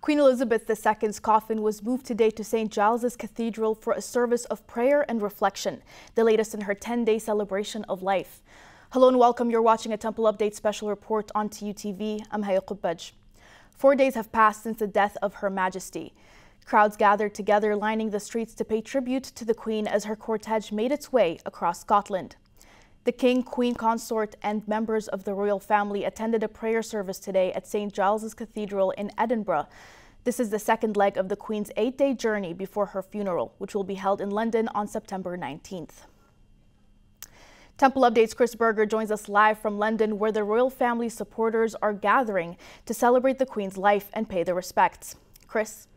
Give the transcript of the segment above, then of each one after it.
Queen Elizabeth II's coffin was moved today to St. Giles's Cathedral for a service of prayer and reflection, the latest in her 10-day celebration of life. Hello and welcome. You're watching a Temple Update special report on TUTV. I'm Haya Qubbaj. 4 days have passed since the death of Her Majesty. Crowds gathered together, lining the streets to pay tribute to the Queen as her cortege made its way across Scotland. The King, Queen Consort, and members of the royal family attended a prayer service today at St. Giles's Cathedral in Edinburgh. This is the second leg of the Queen's 8-day journey before her funeral, which will be held in London on September 19th. Temple Update's Chris Berger joins us live from London, where the royal family supporters are gathering to celebrate the Queen's life and pay their respects. Chris?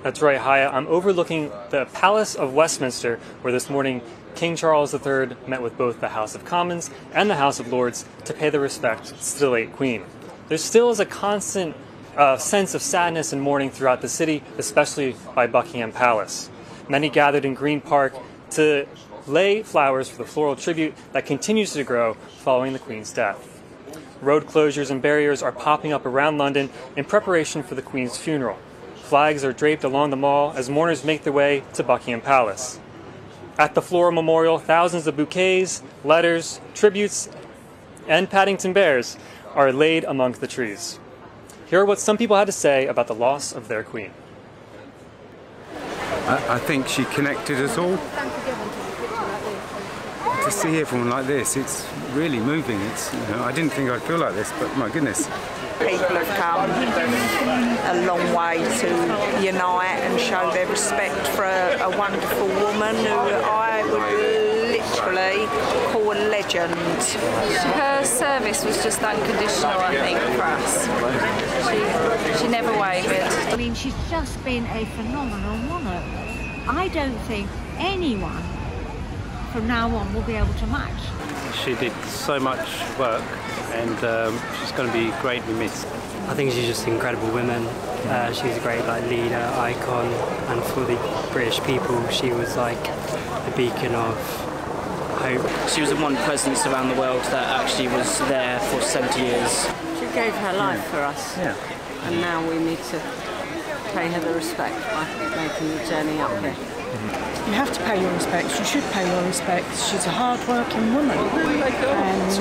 That's right, Haya. I'm overlooking the Palace of Westminster, where this morning King Charles III met with both the House of Commons and the House of Lords to pay their respects to the late Queen. There still is a constant sense of sadness and mourning throughout the city, especially by Buckingham Palace. Many gathered in Green Park to lay flowers for the floral tribute that continues to grow following the Queen's death. Road closures and barriers are popping up around London in preparation for the Queen's funeral. Flags are draped along the Mall as mourners make their way to Buckingham Palace. At the Floral Memorial, thousands of bouquets, letters, tributes, and Paddington bears are laid among the trees. Here are what some people had to say about the loss of their Queen. I think she connected us all. To see everyone like this, it's really moving. I didn't think I'd feel like this, but my goodness. People have come a long way to unite and show their respect for a wonderful woman who I would literally call a legend. Her service was just unconditional, I think, for us. She never wavered. I mean, she's just been a phenomenal monarch. I don't think anyone from now on will be able to match. She did so much work, and she's going to be greatly missed. I think she's just an incredible woman. She's a great leader, icon, and for the British people, she was like a beacon of hope. She was the one presence around the world that actually was there for 70 years. She gave her life for us, and now we need to pay her the respect by making the journey up here. You have to pay your respects. You should pay your respects. She's a hard-working woman, and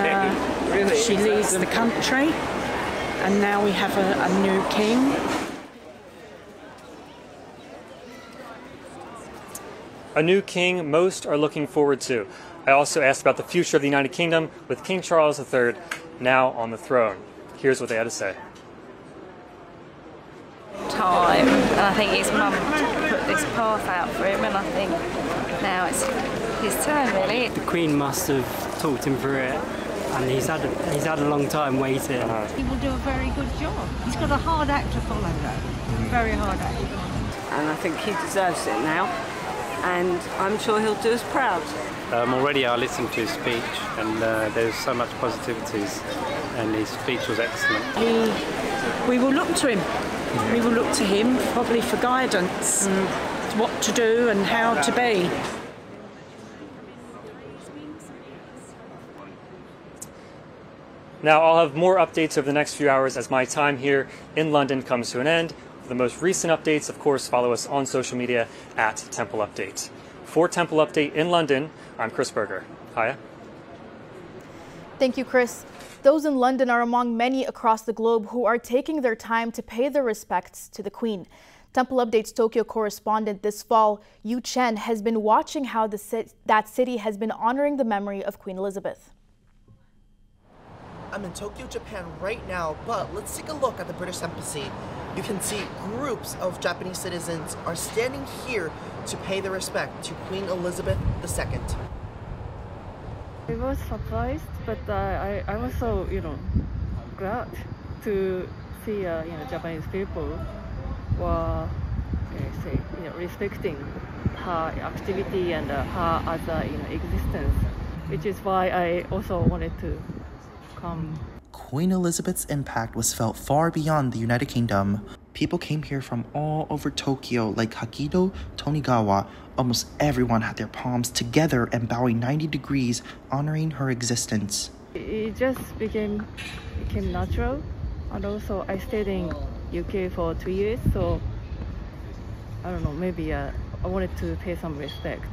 she leads the country. And now we have a new king. A new king most are looking forward to. I also asked about the future of the United Kingdom with King Charles III now on the throne. Here's what they had to say. Time, and I think his mum put this path out for him, and I think now it's his turn, really. The Queen must have talked him through it, and he's had a long time waiting. He will do a very good job. He's got a hard act to follow, though. Very hard act. And I think he deserves it now, and I'm sure he'll do us proud. Already I listened to his speech, and there's so much positivities, and his speech was excellent. We will look to him. We will look to him probably for guidance, what to do and how to be. Now, I'll have more updates over the next few hours as my time here in London comes to an end. For the most recent updates, of course, follow us on social media at Temple Update. For Temple Update in London, I'm Chris Berger. Haya. Thank you, Chris. Those in London are among many across the globe who are taking their time to pay their respects to the Queen. Temple Update's Tokyo correspondent this fall, Chen, has been watching how that city has been honoring the memory of Queen Elizabeth. I'm in Tokyo, Japan right now, but let's take a look at the British Embassy. You can see groups of Japanese citizens are standing here to pay their respect to Queen Elizabeth II. I was surprised, but I also, glad to see, Japanese people were, respecting her activity and her other, existence, which is why I also wanted to come. Queen Elizabeth's impact was felt far beyond the United Kingdom. People came here from all over Tokyo, like Hakido Tonigawa. Almost everyone had their palms together and bowing 90 degrees, honoring her existence. it just became natural, and also I stayed in UK for 2 years, so I don't know, maybe I wanted to pay some respect.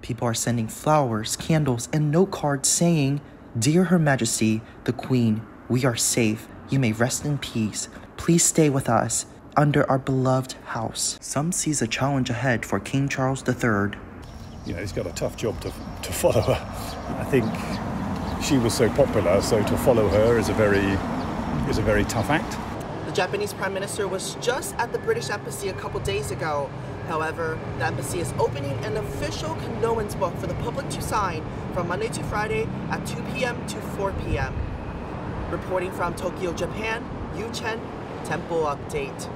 People are sending flowers, candles, and note cards saying, "Dear Her Majesty, the Queen, we are safe. You may rest in peace. Please stay with us under our beloved house." Some sees a challenge ahead for King Charles III. You know, he's got a tough job to follow her. I think she was so popular, so to follow her is a very tough act. The Japanese Prime Minister was just at the British Embassy a couple days ago. However, the embassy is opening an official condolence book for the public to sign from Monday to Friday at 2 p.m. to 4 p.m. Reporting from Tokyo, Japan, Chen, Temple Update.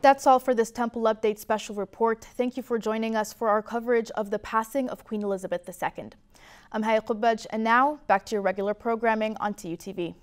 That's all for this Temple Update special report. Thank you for joining us for our coverage of the passing of Queen Elizabeth II. I'm Haya Qubbaj, and now back to your regular programming on TUTV.